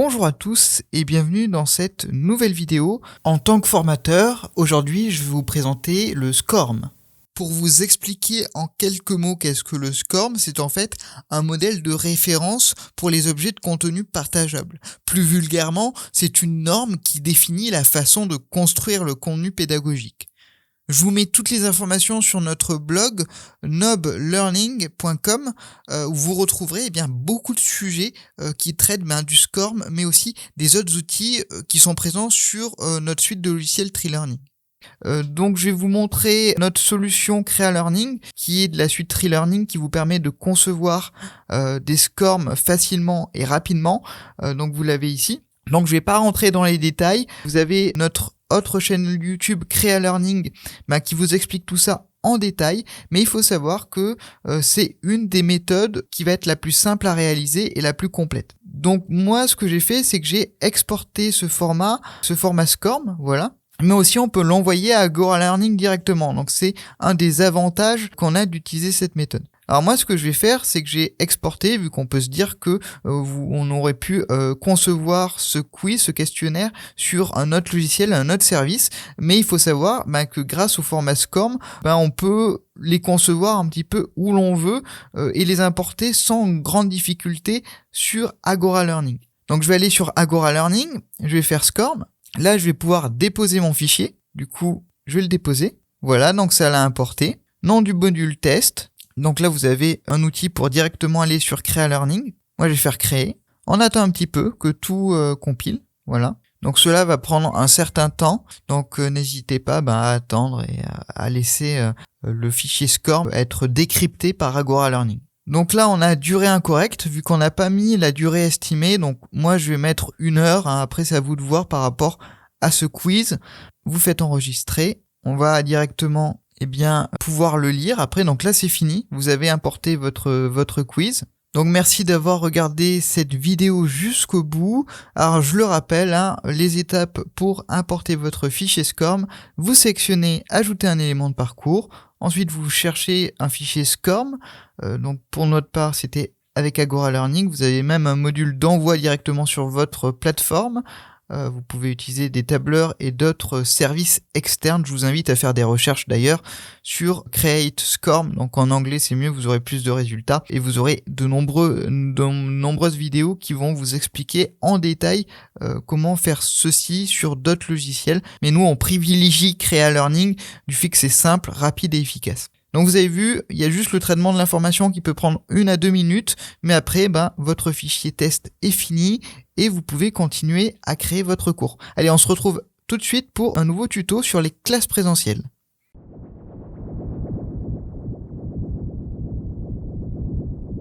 Bonjour à tous et bienvenue dans cette nouvelle vidéo. En tant que formateur, aujourd'hui je vais vous présenter le SCORM. Pour vous expliquer en quelques mots qu'est-ce que le SCORM, c'est en fait un modèle de référence pour les objets de contenu partageables. Plus vulgairement, c'est une norme qui définit la façon de construire le contenu pédagogique. Je vous mets toutes les informations sur notre blog noblearning.com où vous retrouverez beaucoup de sujets qui traitent du SCORM, mais aussi des autres outils qui sont présents sur notre suite de logiciels TreeLearning. Donc je vais vous montrer notre solution CreaLearning qui est de la suite TreeLearning qui vous permet de concevoir des SCORM facilement et rapidement. Donc vous l'avez ici. Donc je vais pas rentrer dans les détails. Vous avez notre autre chaîne YouTube CreaLearning qui vous explique tout ça en détail, mais il faut savoir que c'est une des méthodes qui va être la plus simple à réaliser et la plus complète. Donc moi ce que j'ai fait, c'est que j'ai exporté ce format SCORM, voilà. Mais aussi on peut l'envoyer à AgoraLearning directement. Donc c'est un des avantages qu'on a d'utiliser cette méthode. Alors moi ce que je vais faire, c'est que j'ai exporté, vu qu'on peut se dire que on aurait pu concevoir ce quiz, ce questionnaire sur un autre logiciel, un autre service, mais il faut savoir que grâce au format SCORM, on peut les concevoir un petit peu où l'on veut et les importer sans grande difficulté sur AgoraLearning. Donc je vais aller sur AgoraLearning, je vais faire SCORM. Là je vais pouvoir déposer mon fichier, du coup je vais le déposer. Voilà, donc ça l'a importé. Nom du module test. Donc là, vous avez un outil pour directement aller sur CreaLearning. Moi, je vais faire créer. On attend un petit peu que tout compile. Voilà. Donc cela va prendre un certain temps. Donc n'hésitez pas à attendre et à laisser le fichier SCORM être décrypté par AgoraLearning. Donc là, on a durée incorrecte vu qu'on n'a pas mis la durée estimée. Donc moi, je vais mettre 1 heure. Après, c'est à vous de voir par rapport à ce quiz. Vous faites enregistrer. On va directement pouvoir le lire après. Donc là c'est fini, vous avez importé votre quiz. Donc merci d'avoir regardé cette vidéo jusqu'au bout. Alors je le rappelle, les étapes pour importer votre fichier SCORM: vous sélectionnez ajouter un élément de parcours, ensuite vous cherchez un fichier SCORM. Donc pour notre part c'était avec AgoraLearning, vous avez même un module d'envoi directement sur votre plateforme. Vous pouvez utiliser des tableurs et d'autres services externes. Je vous invite à faire des recherches d'ailleurs sur Create SCORM. Donc en anglais c'est mieux, vous aurez plus de résultats et vous aurez de nombreuses vidéos qui vont vous expliquer en détail comment faire ceci sur d'autres logiciels. Mais nous on privilégie CreaLearning du fait que c'est simple, rapide et efficace. Donc vous avez vu, il y a juste le traitement de l'information qui peut prendre 1 à 2 minutes, mais après, votre fichier test est fini et vous pouvez continuer à créer votre cours. Allez, on se retrouve tout de suite pour un nouveau tuto sur les classes présentielles.